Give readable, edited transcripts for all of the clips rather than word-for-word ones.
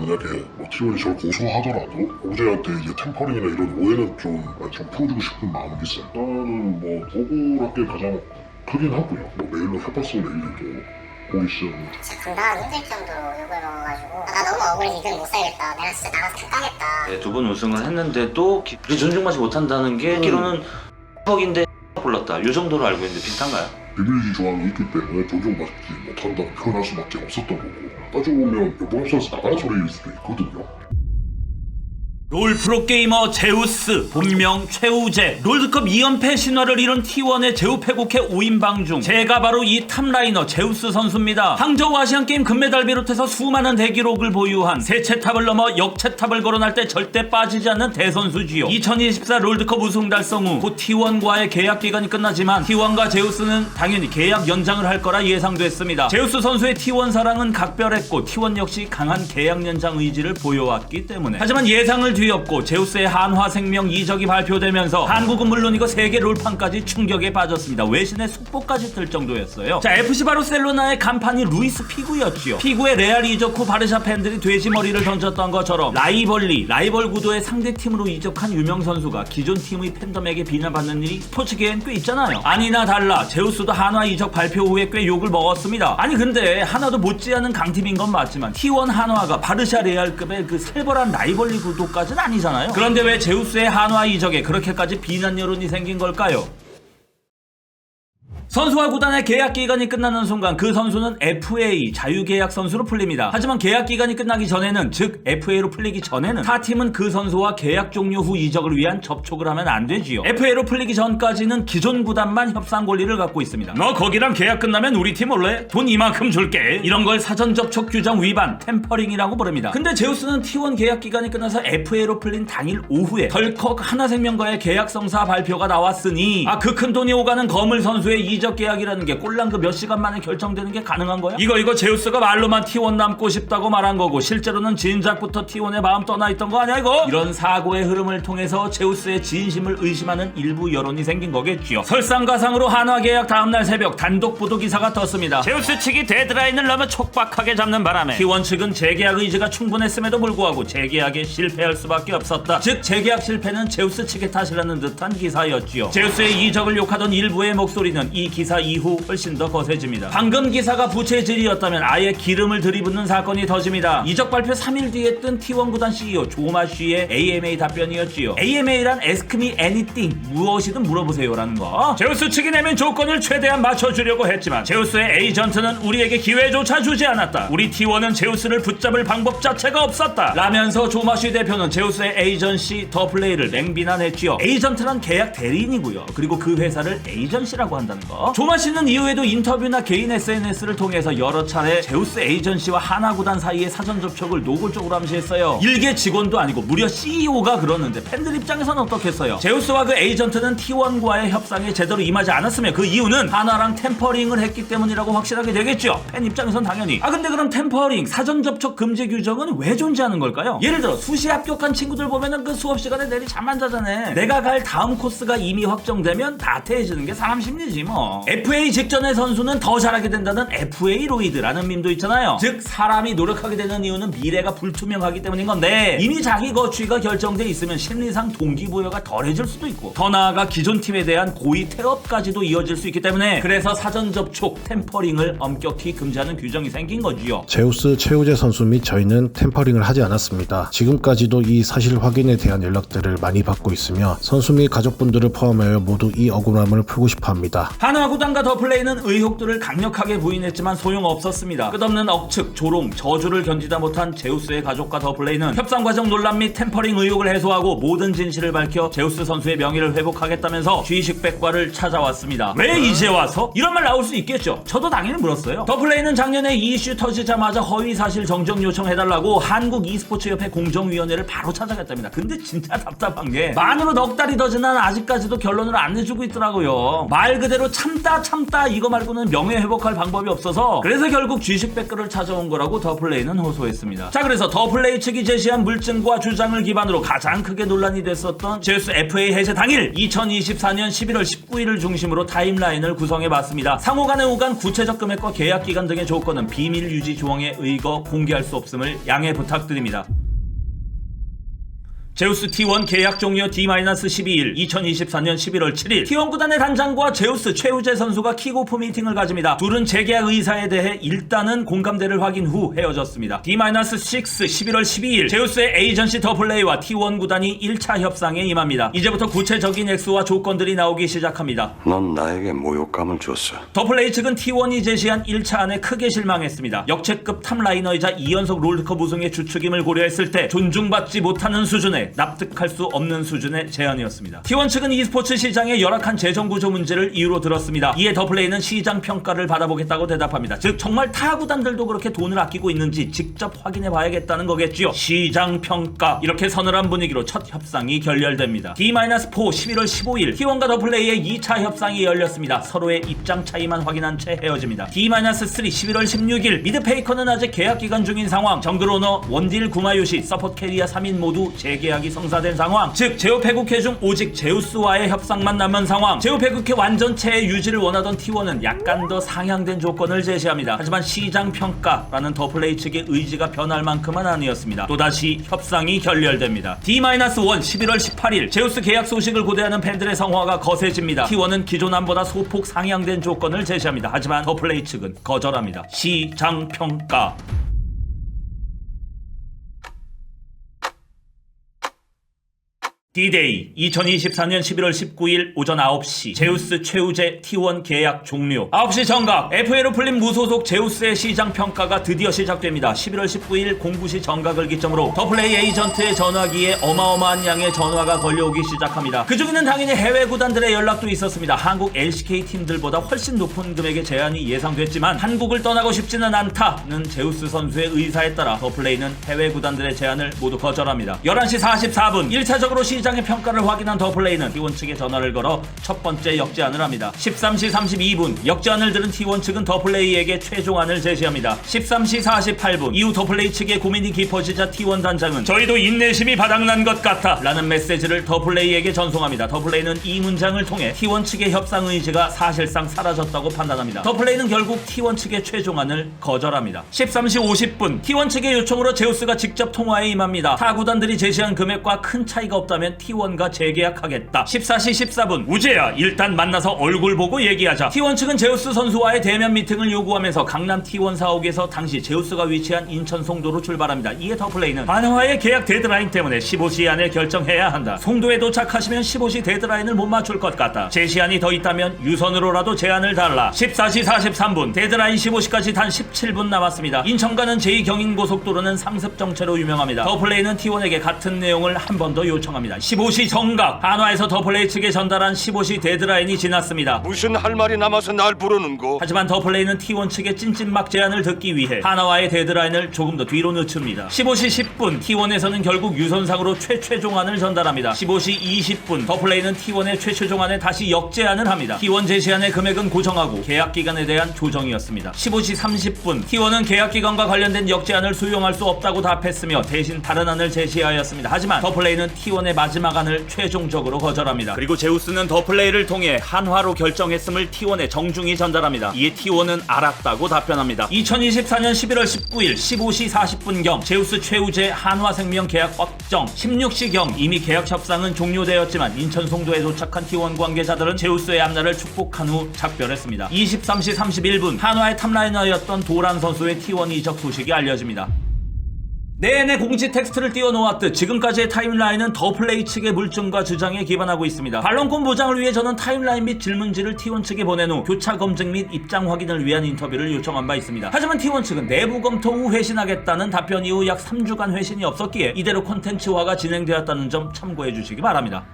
만약에 뭐 T1이 저를 고소하더라도 오제한테 이제 템퍼링이나 이런 오해는 좀 풀어주고 싶은 마음이 있어요. 일단은 뭐 억울한 게 가장 크긴 하고요. 뭐 메일로 협박성 메일도 보기 시작합니다. 진짜 감당하기 힘들 정도로 욕을 먹어가지고 나 너무 억울해 이대로 못 살겠다. 내가 진짜 나가서 당했다. 네, 두 번 우승을 했는데도 그렇게 존중받지 못한다는 게 끼로는 뻑인데 불렀다. 이 정도로 알고 있는데 비슷한가요? 비밀리 조항이 있기 때문에 존중받지 못한다고 표현할 수밖에 없었던 거고 따지고 보면 여보선수 나가는 소리일 수도 있거든요. 롤 프로게이머 제우스 본명 최우재 롤드컵 2연패 신화를 이룬 T1의 제우패국회 5인방 중 제가 바로 이 탑라이너 제우스 선수입니다. 항저우 아시안게임 금메달 비롯해서 수많은 대기록을 보유한 세체탑을 넘어 역체탑을 거론할 때 절대 빠지지 않는 대선수지요. 2024 롤드컵 우승 달성 후 곧 T1과의 계약 기간이 끝나지만 T1과 제우스는 당연히 계약 연장을 할 거라 예상됐습니다. 제우스 선수의 T1 사랑은 각별했고 T1 역시 강한 계약 연장 의지를 보여왔기 때문에 하지만 예상을 뒤엎고 제우스의 한화생명 이적이 발표되면서 한국은 물론이고 세계 롤판까지 충격에 빠졌습니다. 외신의 속보까지 뜰 정도였어요. 자, FC 바르셀로나의 간판이 루이스 피구였지요. 피구의 레알 이적 후 바르샤 팬들이 돼지머리를 던졌던 것처럼 라이벌 구도의 상대팀으로 이적한 유명 선수가 기존 팀의 팬덤에게 비난받는 일이 스포츠계엔 꽤 있잖아요. 아니나 달라 제우스도 한화 이적 발표 후에 꽤 욕을 먹었습니다. 아니 근데 하나도 못지않은 강팀인 건 맞지만 T1 한화가 바르샤 레알급의 그 살벌한 라이벌리 구도까지 아니잖아요. 그런데 왜 제우스의 한화 이적에 그렇게까지 비난 여론이 생긴 걸까요? 선수와 구단의 계약 기간이 끝나는 순간 그 선수는 FA 자유계약 선수로 풀립니다. 하지만 계약 기간이 끝나기 전에는 즉 FA로 풀리기 전에는 타 팀은 그 선수와 계약 종료 후 이적을 위한 접촉을 하면 안 되지요. FA로 풀리기 전까지는 기존 구단만 협상 권리를 갖고 있습니다. 너 거기랑 계약 끝나면 우리 팀 올래? 돈 이만큼 줄게. 이런 걸 사전 접촉 규정 위반 템퍼링이라고 부릅니다. 근데 제우스는 T1 계약 기간이 끝나서 FA로 풀린 당일 오후에 덜컥 하나생명과의 계약성사 발표가 나왔으니 그 큰 돈이 오가는 거물 선수의 이적 계약이라는 게 꼴랑 그 몇 시간 만에 결정되는 게 가능한 거야? 이거 제우스가 말로만 T1 남고 싶다고 말한 거고 실제로는 진작부터 T1의 마음 떠나 있던 거 아니야 이거? 이런 사고의 흐름을 통해서 제우스의 진심을 의심하는 일부 여론이 생긴 거겠지요. 설상가상으로 한화 계약 다음날 새벽 단독 보도 기사가 떴습니다. 제우스 측이 데드라인을 너무 촉박하게 잡는 바람에 T1 측은 재계약 의지가 충분했음에도 불구하고 재계약에 실패할 수밖에 없었다. 즉 재계약 실패는 제우스 측의 탓이라는 듯한 기사였지요. 제우스의 이적을 욕하던 일부의 목소리는 이 기사 이후 훨씬 더 거세집니다. 방금 기사가 부채질이었다면 아예 기름을 들이붓는 사건이 터집니다. 이적 발표 3일 뒤에 뜬 T1 구단 CEO 조마쉬의 AMA 답변이었지요. AMA란 Ask me anything, 무엇이든 물어보세요 라는 거. 제우스 측이 내면 조건을 최대한 맞춰주려고 했지만 제우스의 에이전트는 우리에게 기회조차 주지 않았다. 우리 T1은 제우스를 붙잡을 방법 자체가 없었다 라면서 조마쉬 대표는 제우스의 에이전시 더 플레이를 맹비난했지요. 에이전트란 계약 대리인이고요. 그리고 그 회사를 에이전시라고 한다는 거. 조마씨는 이후에도 인터뷰나 개인 SNS를 통해서 여러 차례 제우스 에이전시와 한화 구단 사이의 사전 접촉을 노골적으로 암시했어요. 일개 직원도 아니고 무려 CEO가 그러는데 팬들 입장에서는 어떻겠어요? 제우스와 그 에이전트는 T1과의 협상에 제대로 임하지 않았으며 그 이유는 한화랑 템퍼링을 했기 때문이라고 확실하게 되겠죠. 팬 입장에선 당연히. 근데 그럼 템퍼링, 사전 접촉 금지 규정은 왜 존재하는 걸까요? 예를 들어 수시 합격한 친구들 보면은 그 수업 시간에 내리 잠만 자잖아. 내가 갈 다음 코스가 이미 확정되면 나태해지는 게 사람 심리지 뭐. FA 직전의 선수는 더 잘하게 된다는 FA 로이드라는 밈도 있잖아요. 즉 사람이 노력하게 되는 이유는 미래가 불투명하기 때문인 건데 이미 자기 거취가 결정돼 있으면 심리상 동기부여가 덜해질 수도 있고 더 나아가 기존 팀에 대한 고의 태업까지도 이어질 수 있기 때문에 그래서 사전 접촉 템퍼링을 엄격히 금지하는 규정이 생긴 거지요. 제우스 최우재 선수 및 저희는 템퍼링을 하지 않았습니다. 지금까지도 이 사실 확인에 대한 연락들을 많이 받고 있으며 선수 및 가족분들을 포함하여 모두 이 억울함을 풀고 싶어합니다. 한화 구단과 더플레이는 의혹들을 강력하게 부인했지만 소용없었습니다. 끝없는 억측, 조롱, 저주를 견디다 못한 제우스의 가족과 더플레이는 협상 과정 논란 및 템퍼링 의혹을 해소하고 모든 진실을 밝혀 제우스 선수의 명예를 회복하겠다면서 취식백과를 찾아왔습니다. 왜 이제 와서? 이런 말 나올 수 있겠죠. 저도 당연히 물었어요. 더플레이는 작년에 이 이슈 터지자마자 허위사실 정정 요청해달라고 한국 e스포츠협회 공정위원회를 바로 찾아갔답니다. 근데 진짜 답답한 게 만으로 넉 달이 더 지난 아직까지도 결론을 안 내주고 있더라고요. 말 그대로 참 참다 이거 말고는 명예회복할 방법이 없어서 그래서 결국 G10백글을 찾아온 거라고 더플레이는 호소했습니다. 자, 그래서 더플레이 측이 제시한 물증과 주장을 기반으로 가장 크게 논란이 됐었던 제우스 FA 해제 당일 2024년 11월 19일을 중심으로 타임라인을 구성해봤습니다. 상호간의 오간 구체적 금액과 계약기간 등의 조건은 비밀 유지 조항에 의거 공개할 수 없음을 양해 부탁드립니다. 제우스 T1 계약 종료 D-12일 2024년 11월 7일 T1 구단의 단장과 제우스 최우재 선수가 킥오프 미팅을 가집니다. 둘은 재계약 의사에 대해 일단은 공감대를 확인 후 헤어졌습니다. D-6 11월 12일 제우스의 에이전시 더플레이와 T1 구단이 1차 협상에 임합니다. 이제부터 구체적인 액수와 조건들이 나오기 시작합니다. 넌 나에게 모욕감을 줬어. 더플레이 측은 T1이 제시한 1차 안에 크게 실망했습니다. 역체급 탑라이너이자 2연속 롤드컵 우승의 주축임을 고려했을 때 존중받지 못하는 수준의 납득할 수 없는 수준의 제안이었습니다. T1 측은 e스포츠 시장의 열악한 재정 구조 문제를 이유로 들었습니다. 이에 더플레이는 시장 평가를 받아보겠다고 대답합니다. 즉 정말 타 구단들도 그렇게 돈을 아끼고 있는지 직접 확인해 봐야겠다는 거겠지요. 시장 평가. 이렇게 서늘한 분위기로 첫 협상이 결렬됩니다. D-4 11월 15일 T1과 더플레이의 2차 협상이 열렸습니다. 서로의 입장 차이만 확인한 채 헤어집니다. D-3 11월 16일 미드페이커는 아직 계약 기간 중인 상황. 정글오너 원딜 구마요시 서포트 캐리어 3인 모두 재계약이 성사된 상황. 즉 제우 패국회 중 오직 제우스와의 협상만 남은 상황. 제우 패국회 완전체의 유지를 원하던 T1은 약간 더 상향된 조건을 제시합니다. 하지만 시장 평가라는 더플레이 측의 의지가 변할 만큼은 아니었습니다. 또다시 협상이 결렬됩니다. D-1 11월 18일 제우스 계약 소식을 고대하는 팬들의 성화가 거세집니다. T1은 기존안보다 소폭 상향된 조건을 제시합니다. 하지만 더플레이 측은 거절합니다. 시장 평가. D-Day 2024년 11월 19일 오전 9시 제우스 최우재 T1 계약 종료. 9시 정각 FA로 풀린 무소속 제우스의 시장 평가가 드디어 시작됩니다. 11월 19일 09시 정각을 기점으로 더플레이 에이전트의 전화기에 어마어마한 양의 전화가 걸려오기 시작합니다. 그 중에는 당연히 해외 구단들의 연락도 있었습니다. 한국 LCK 팀들보다 훨씬 높은 금액의 제한이 예상됐지만 한국을 떠나고 싶지는 않다는 제우스 선수의 의사에 따라 더플레이는 해외 구단들의 제안을 모두 거절합니다. 11시 44분 1차적으로 시장의 평가를 확인한 더플레이는 T1 측에 전화를 걸어 첫 번째 역제안을 합니다. 13시 32분 역제안을 들은 T1 측은 더플레이에게 최종안을 제시합니다. 13시 48분 이후 더플레이 측의 고민이 깊어지자 T1 단장은 저희도 인내심이 바닥난 것 같아 라는 메시지를 더플레이에게 전송합니다. 더플레이는 이 문장을 통해 T1 측의 협상 의지가 사실상 사라졌다고 판단합니다. 더플레이는 결국 T1 측의 최종안을 거절합니다. 13시 50분 T1 측의 요청으로 제우스가 직접 통화에 임합니다. 타 구단들이 제시한 금액과 큰 차이가 없다면 T1과 재계약하겠다. 14시 14분 우재야 일단 만나서 얼굴 보고 얘기하자. T1 측은 제우스 선수와의 대면 미팅을 요구하면서 강남 T1 사옥에서 당시 제우스가 위치한 인천 송도로 출발합니다. 이에 더플레이는 한화의 계약 데드라인 때문에 15시 안에 결정해야 한다. 송도에 도착하시면 15시 데드라인을 못 맞출 것 같다. 제시안이 더 있다면 유선으로라도 제안을 달라. 14시 43분 데드라인 15시까지 단 17분 남았습니다. 인천가는 제2경인고속도로는 상습 정체로 유명합니다. 더플레이는 T1에게 같은 내용을 한 번 더 요청합니다. 15시 정각 한화에서 더플레이 측에 전달한 15시 데드라인이 지났습니다. 무슨 할 말이 남아서 날 부르는고? 하지만 더플레이는 T1 측의 찐찐막 제안을 듣기 위해 한화와의 데드라인을 조금 더 뒤로 늦춥니다. 15시 10분 T1에서는 결국 유선상으로 최최종안을 전달합니다. 15시 20분 더플레이는 T1의 최최종안에 다시 역제안을 합니다. T1 제시안의 금액은 고정하고 계약기간에 대한 조정이었습니다. 15시 30분 T1은 계약기간과 관련된 역제안을 수용할 수 없다고 답했으며 대신 다른 안을 제시하였습니다. 하지만 더플레이는 T1의 마지막 안을 최종적으로 거절합니다. 그리고 제우스는 더플레이를 통해 한화로 결정했음을 T1에 정중히 전달합니다. 이에 T1은 알았다고 답변합니다. 2024년 11월 19일 15시 40분경 제우스 최우재 한화생명 계약 확정. 16시경 이미 계약 협상은 종료되었지만 인천 송도에 도착한 T1 관계자들은 제우스의 앞날을 축복한 후 작별했습니다. 23시 31분 한화의 탑라이너였던 도란 선수의 T1 이적 소식이 알려집니다. 내내 공지 텍스트를 띄워놓았듯 지금까지의 타임라인은 더플레이 측의 물증과 주장에 기반하고 있습니다. 반론권 보장을 위해 저는 타임라인 및 질문지를 T1 측에 보낸 후 교차 검증 및 입장 확인을 위한 인터뷰를 요청한 바 있습니다. 하지만 T1 측은 내부 검토 후 회신하겠다는 답변 이후 약 3주간 회신이 없었기에 이대로 콘텐츠화가 진행되었다는 점 참고해 주시기 바랍니다.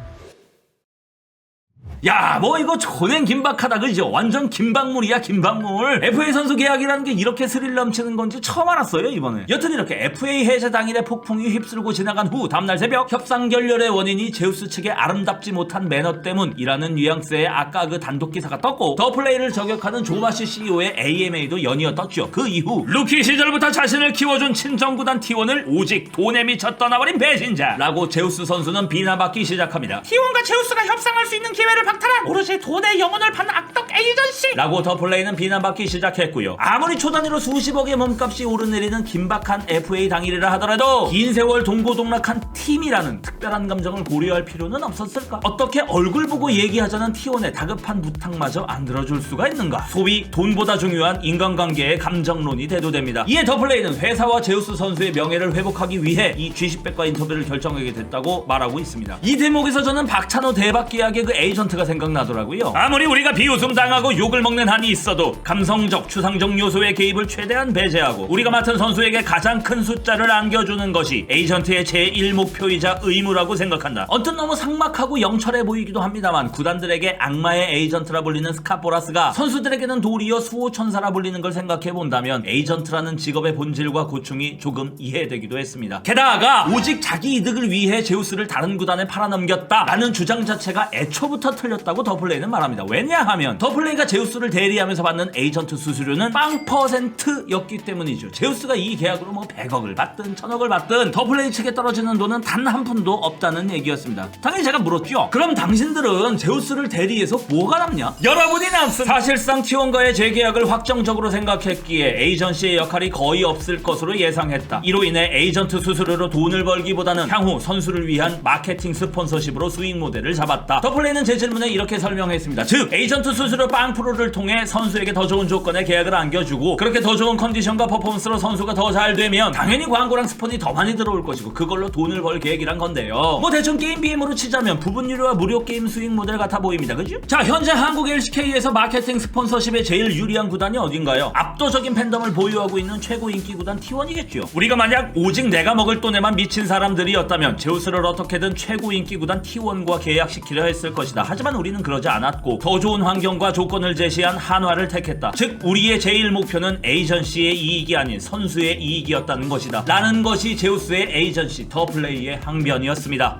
야, 뭐 이거 전행 긴박하다 그죠? 완전 긴박물이야 긴박물. FA 선수 계약이라는 게 이렇게 스릴 넘치는 건지 처음 알았어요 이번에. 여튼 이렇게 FA 해제 당일에 폭풍이 휩쓸고 지나간 후 다음날 새벽 협상 결렬의 원인이 제우스 측의 아름답지 못한 매너 때문이라는 뉘앙스의 아까 그 단독 기사가 떴고 더 플레이를 저격하는 조마시 CEO의 AMA도 연이어 떴죠. 그 이후 루키 시절부터 자신을 키워준 친정구단 T1을 오직 돈에 미쳐 떠나버린 배신자라고 제우스 선수는 비난받기 시작합니다. T1과 제우스가 협상할 수 있는 기회를 박탈한 오로지 돈의 영혼을 받는 악덕 에이전시 라고 더 플레이는 비난받기 시작했고요. 아무리 초단위로 수십억의 몸값이 오르내리는 긴박한 FA 당일이라 하더라도 긴 세월 동고동락한 팀이라는 특별한 감정을 고려할 필요는 없었을까? 어떻게 얼굴 보고 얘기하자는 T1의 다급한 부탁마저 안 들어줄 수가 있는가? 소위 돈보다 중요한 인간관계의 감정론이 대두됩니다. 이에 더 플레이는 회사와 제우스 선수의 명예를 회복하기 위해 이 G10백과 인터뷰를 결정하게 됐다고 말하고 있습니다. 이 대목에서 저는 박찬호 대박 계약의 그 에이전트가 생각나더라고요. 아무리 우리가 비웃음 당하고 욕을 먹는 한이 있어도 감성적 추상적 요소의 개입을 최대한 배제하고 우리가 맡은 선수에게 가장 큰 숫자를 안겨주는 것이 에이전트의 제1목표이자 의무라고 생각한다. 언뜻 너무 삭막하고 영철해 보이기도 합니다만 구단들에게 악마의 에이전트라 불리는 스카포라스가 선수들에게는 도리어 수호천사라 불리는 걸 생각해본다면 에이전트라는 직업의 본질과 고충이 조금 이해되기도 했습니다. 게다가 오직 자기 이득을 위해 제우스를 다른 구단에 팔아넘겼다 라는 주장 자체가 애초부터 틀렸다고 더 플레이는 말합니다. 왜냐하면 더 플레이가 제우스를 대리하면서 받는 에이전트 수수료는 0%였기 때문이죠. 제우스가 이 계약으로 뭐 100억을 받든 1000억을 받든 더 플레이 측에 떨어지는 돈은 단 한 푼도 없다는 얘기였습니다. 당연히 제가 물었죠. 그럼 당신들은 제우스를 대리해서 뭐가 남냐? 여러분이 남습니다. 사실상 T1과의 재계약을 확정적으로 생각했기에 에이전시의 역할이 거의 없을 것으로 예상했다. 이로 인해 에이전트 수수료로 돈을 벌기보다는 향후 선수를 위한 마케팅 스폰서십으로 수익 모델을 잡았다. 더 플레이는 제 질문에 이렇게 설명했습니다. 즉 에이전트 수수료 0%를 통해 선수에게 더 좋은 조건의 계약을 안겨주고 그렇게 더 좋은 컨디션과 퍼포먼스로 선수가 더 잘 되면 당연히 광고랑 스폰이 더 많이 들어올 것이고 그걸로 돈을 벌 계획이란 건데요. 뭐 대충 게임 BM으로 치자면 부분 유료와 무료 게임 수익 모델 같아 보입니다. 그죠? 자, 현재 한국 LCK에서 마케팅 스폰서십에 제일 유리한 구단이 어딘가요? 압도적인 팬덤을 보유하고 있는 최고 인기 구단 T1이겠죠. 우리가 만약 오직 내가 먹을 돈에만 미친 사람들이었다면 제우스를 어떻게든 최고 인기 구단 T1과 계약시키려 했을 것이다. 하지만 우리는 그러지 않았고 더 좋은 환경과 조건을 제시한 한화를 택했다. 즉 우리의 제일 목표는 에이전시의 이익이 아닌 선수의 이익이었다는 것이다. 라는 것이 제우스의 에이전시 더 플레이의 항변이었습니다.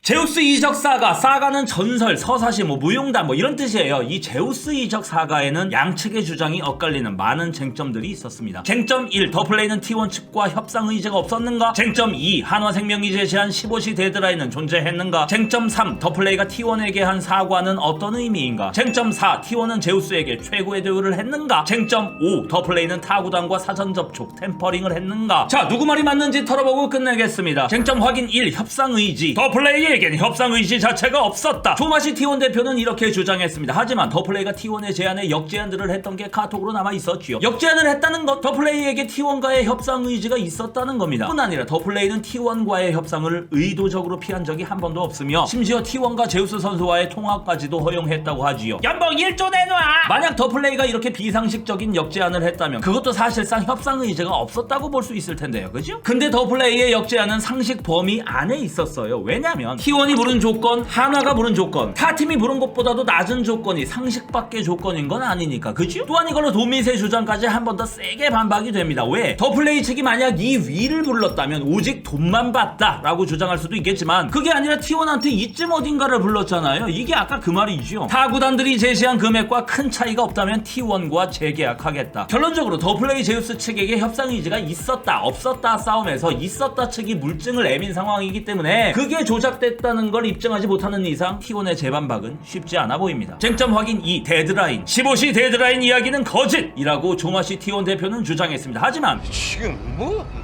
제우스 이적 사가, 사가는 전설, 서사시, 무용담 이런 뜻이에요. 이 제우스 이적 사가에는 양측의 주장이 엇갈리는 많은 쟁점들이 있었습니다. 쟁점 1, 더 플레이는 T1 측과 협상 의지가 없었는가? 쟁점 2, 한화생명이 제시한 15시 데드라인은 존재했는가? 쟁점 3, 더 플레이가 T1에게 한 사과는 어떤 의미인가? 쟁점 4, T1은 제우스에게 최고의 대우를 했는가? 쟁점 5, 더 플레이는 타구단과 사전 접촉, 템퍼링을 했는가? 자, 누구 말이 맞는지 털어보고 끝내겠습니다. 쟁점 확인 1, 협상 의지. 더 플레이에겐 협상 의지 자체가 없었다. 조마시 T1 대표는 이렇게 주장했습니다. 하지만 더 플레이가 T1의 제안에 역제안들을 했던 게 카톡으로 남아 있었지요. 역제안을 했다는 것, 더 플레이에게 T1과의 협상 의지가 있었다는 겁니다. 뿐 아니라 더 플레이는 T1과의 협상을 의도적으로 피한 적이 한 번도 없으며 심지어 T1과 제우스 선수와의 통화까지도 허용했다고 하지요. 연봉 1조 내놔. 만약 더 플레이가 이렇게 비상식적인 역제안을 했다면 그것도 사실상 협상 의지가 없었다고 볼 수 있을 텐데요. 그죠? 근데 더 플레이의 역제안은 상식 범위 안에 있었어요. 왜냐면 T1이 물은 조건, 한화가 물은 조건, 타 팀이 물은 것보다도 낮은 조건이 상식 밖의 조건인 건 아니니까. 그죠? 또한 이걸로 도미세 주장까지 한 번 더 세게 반박이 됩니다. 왜? 더 플레이 측이 만약 이 위를 불렀다면 오직 돈만 받다 라고 주장할 수도 있겠지만 그게 아니라 T1한테 이쯤 어딘가를 불렀잖아요. 이게 아까 그 말이죠. 타 구단들이 제시한 금액과 큰 차이가 없다면 T1과 재계약하겠다. 결론적으로 더 플레이 제우스 측에게 협상 의지가 있었다 없었다 싸움에서 있었다 측이 물증을 내민 상황이기 때문에 그게 조작됐다는 걸 입증하지 못하는 이상 T1의 재반박은 쉽지 않아 보입니다. 쟁점 확인 2, 데드라인. 15시 데드라인 이야기는 거짓이라고 조마시 T1 대표는 주장했습니다. 하지만 지금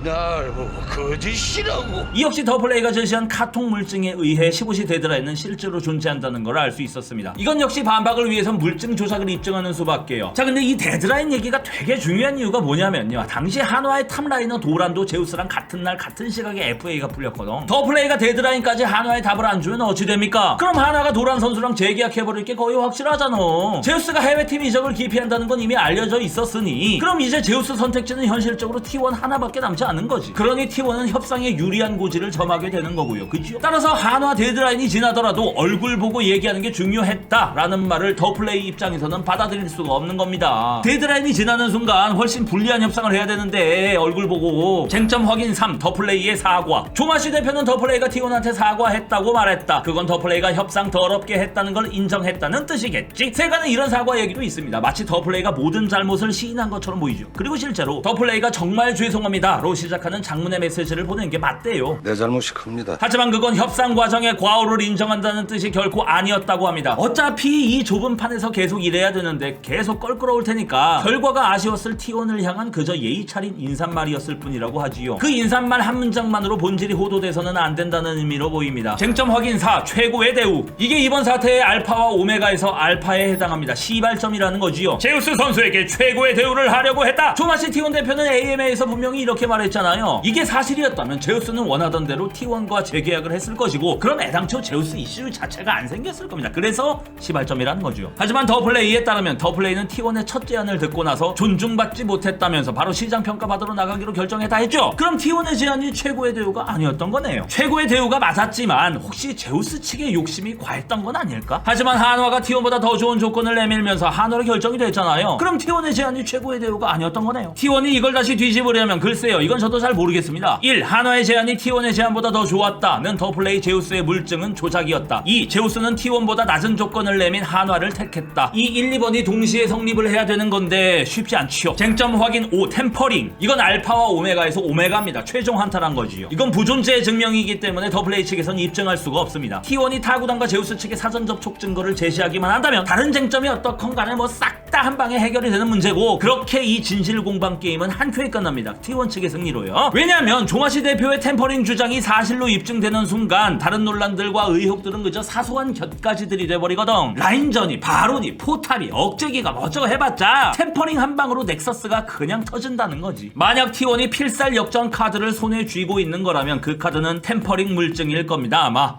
날 거짓이라고? 이 역시 더 플레이가 제시한 카톡 물증에 의해 15시 데드라인은 실제로 존재한다는 걸 알 수 있었습니다. 이건 역시 반박을 위해선 물증 조작을 입증하는 수밖에요. 자, 근데 이 데드라인 얘기가 되게 중요한 이유가 뭐냐면요. 당시 한화의 탑라이너 도란도 제우스랑 같은 날 같은 시각에 FA가 풀렸거든. 더 플레이가 데드라인까지 한화 한화에 답을 안 주면 어찌 됩니까? 그럼 한화가 도란 선수랑 재계약해버릴 게 거의 확실하잖아. 제우스가 해외팀 이적을 기피한다는 건 이미 알려져 있었으니 그럼 이제 제우스 선택지는 현실적으로 T1 하나밖에 남지 않은 거지. 그러니 T1은 협상에 유리한 고지를 점하게 되는 거고요. 그죠? 따라서 한화 데드라인이 지나더라도 얼굴 보고 얘기하는 게 중요했다라는 말을 더플레이 입장에서는 받아들일 수가 없는 겁니다. 데드라인이 지나는 순간 훨씬 불리한 협상을 해야 되는데 얼굴 보고. 쟁점 확인 3. 더플레이의 사과. 조마시 대표는 더플레이가 T1한테 사과했다고 말했다. 그건 더플레이가 협상 더럽게 했다는 걸 인정했다는 뜻이겠지. 세간에 이런 사과 얘기도 있습니다. 마치 더플레이가 모든 잘못을 시인한 것처럼 보이죠. 그리고 실제로 더플레이가 정말 죄송합니다로 시작하는 장문의 메시지를 보낸 게 맞대요. 내 잘못이 큽니다. 하지만 그건 협상 과정의 과오를 인정한다는 뜻이 결코 아니었다고 합니다. 어차피 이 좁은 판에서 계속 일해야 되는데 계속 껄끄러울 테니까 결과가 아쉬웠을 T1을 향한 그저 예의 차린 인사말이었을 뿐이라고 하지요. 그 인사말 한 문장만으로 본질이 호도돼서는 안 된다는 의미로 보입니다. 쟁점 확인 4. 최고의 대우. 이게 이번 사태의 알파와 오메가에서 알파에 해당합니다. 시발점이라는 거지요. 제우스 선수에게 최고의 대우를 하려고 했다. 조마시 T1 대표는 AMA에서 분명히 이렇게 말했잖아요. 이게 사실이었다면 제우스는 원하던 대로 T1과 재계약을 했을 것이고 그럼 애당초 제우스 이슈 자체가 안 생겼을 겁니다. 그래서 시발점이라는 거죠. 하지만 더플레이에 따르면 더플레이는 T1의 첫 제안을 듣고 나서 존중받지 못했다면서 바로 시장 평가 받으러 나가기로 결정했다 했죠. 그럼 T1의 제안이 최고의 대우가 아니었던 거네요. 최고의 대우가 맞았지만 혹시 제우스 측의 욕심이 과했던 건 아닐까? 하지만 한화가 T1보다 더 좋은 조건을 내밀면서 한화로 결정이 됐잖아요. 그럼 T1의 제안이 최고의 대우가 아니었던 거네요. T1이 이걸 다시 뒤집으려면 글쎄요, 이건 저도 잘 모르겠습니다. 1. 한화의 제안이 T1의 제안보다 더 좋았다는 더플레이 제우스의 물증은 조작이었다. 2. 제우스는 T1보다 낮은 조건을 내민 한화를 택했다. 이 1, 2번이 동시에 성립을 해야 되는 건데 쉽지 않지요. 쟁점 확인 5. 템퍼링. 이건 알파와 오메가에서 오메가입니다. 최종 한타란 거지요. 이건 부존재 증명이기 때문에 더플레이 측에선 입증할 수가 없습니다. T1이 타구단과 제우스 측의 사전 접촉 증거를 제시하기만 한다면 다른 쟁점이 어떻건 간에 뭐 싹 다 한 방에 해결이 되는 문제고 그렇게 이 진실 공방 게임은 한 큐에 끝납니다. T1 측의 승리로요. 왜냐하면 조마시 대표의 템퍼링 주장이 사실로 입증되는 순간 다른 논란들과 의혹들은 그저 사소한 곁가지들이 돼버리거든. 라인전이, 발언이, 포탈이, 억제기가 뭐저거 해봤자 템퍼링 한 방으로 넥서스가 그냥 터진다는 거지. 만약 T1이 필살 역전 카드를 손에 쥐고 있는 거라면 그 카드는 템퍼링 물증일 겁니다 아마.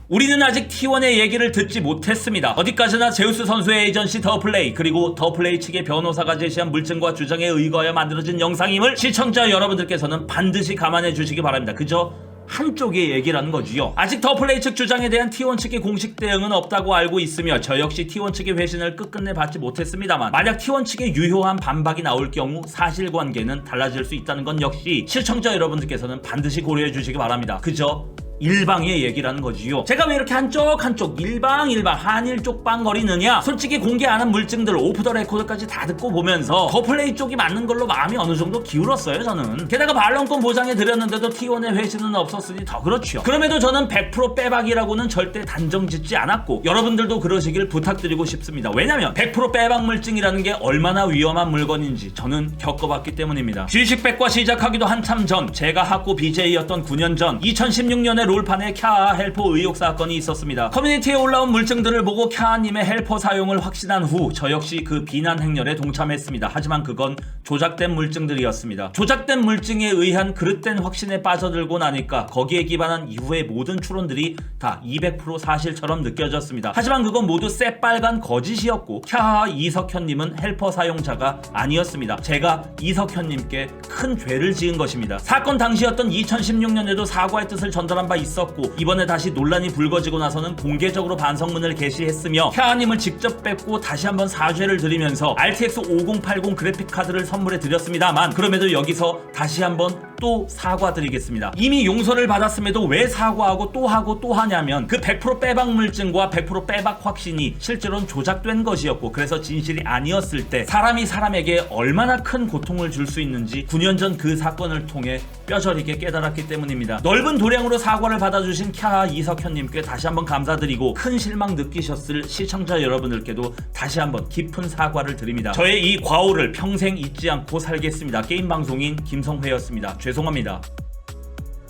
우리는 아직 T1의 얘기를 듣지 못했습니다. 어디까지나 제우스 선수의 에이전시 더플레이 그리고 더플레이 측의 변호사가 제시한 물증과 주장에 의거하여 만들어진 영상임을 시청자 여러분들께서는 반드시 감안해 주시기 바랍니다. 그저 한쪽의 얘기라는 거지요. 아직 더플레이 측 주장에 대한 T1 측의 공식 대응은 없다고 알고 있으며 저 역시 T1 측의 회신을 끝끝내 받지 못했습니다만 만약 T1 측의 유효한 반박이 나올 경우 사실관계는 달라질 수 있다는 건 역시 시청자 여러분들께서는 반드시 고려해 주시기 바랍니다. 그저 일방의 얘기라는 거지요. 제가 왜 이렇게 한쪽 일방 한일 쪽방 거리느냐? 솔직히 공개 안 한 물증들 오프 더 레코드까지 다 듣고 보면서 더플레이 쪽이 맞는 걸로 마음이 어느 정도 기울었어요 저는. 게다가 반론권 보장해 드렸는데도 T1의 회신은 없었으니 더 그렇죠. 그럼에도 저는 100% 빼박이라고는 절대 단정 짓지 않았고 여러분들도 그러시길 부탁드리고 싶습니다. 왜냐면 100% 빼박 물증이라는 게 얼마나 위험한 물건인지 저는 겪어봤기 때문입니다. 주식백과 시작하기도 한참 전 제가 학고 BJ였던 9년 전 2016년에 롤판에 캬아 헬퍼 의혹 사건이 있었습니다. 커뮤니티에 올라온 물증들을 보고 캬아님의 헬퍼 사용을 확신한 후 저 역시 그 비난 행렬에 동참했습니다. 하지만 그건 조작된 물증들이었습니다. 조작된 물증에 의한 그릇된 확신에 빠져들고 나니까 거기에 기반한 이후의 모든 추론들이 다 200% 사실처럼 느껴졌습니다. 하지만 그건 모두 새빨간 거짓이었고 캬아 이석현님은 헬퍼 사용자가 아니었습니다. 제가 이석현님께 큰 죄를 지은 것입니다. 사건 당시였던 2016년에도 사과의 뜻을 전달한 바 있었고 이번에 다시 논란이 불거지고 나서는 공개적으로 반성문을 게시했으며 캬아님을 직접 뵙고 다시 한번 사죄를 드리면서 RTX 5080 그래픽카드를 선물해 드렸습니다만 그럼에도 여기서 다시 한번 또 사과드리겠습니다. 이미 용서를 받았음에도 왜 사과하고 또 하고 또 하냐면 그 100% 빼박 물증과 100% 빼박 확신이 실제로는 조작된 것이었고 그래서 진실이 아니었을 때 사람이 사람에게 얼마나 큰 고통을 줄 수 있는지 9년 전 그 사건을 통해 뼈저리게 깨달았기 때문입니다. 넓은 도량으로 사과를 받아주신 캬아 이석현님께 다시 한번 감사드리고 큰 실망 느끼셨을 시청자 여러분들께도 다시 한번 깊은 사과를 드립니다. 저의 이 과오를 평생 잊지 않고 살겠습니다. 게임방송인 김성회였습니다. 죄송합니다.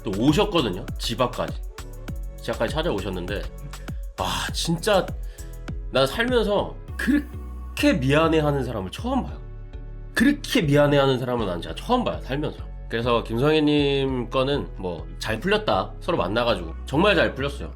또 오셨거든요. 집 앞까지. 집 앞까지 찾아오셨는데 진짜 난 살면서 그렇게 미안해하는 사람을 처음 봐요. 그렇게 미안해하는 사람은 난 진짜 처음 봐요. 살면서. 그래서 김성애님 거는 뭐 잘 풀렸다. 서로 만나가지고 정말 잘 풀렸어요.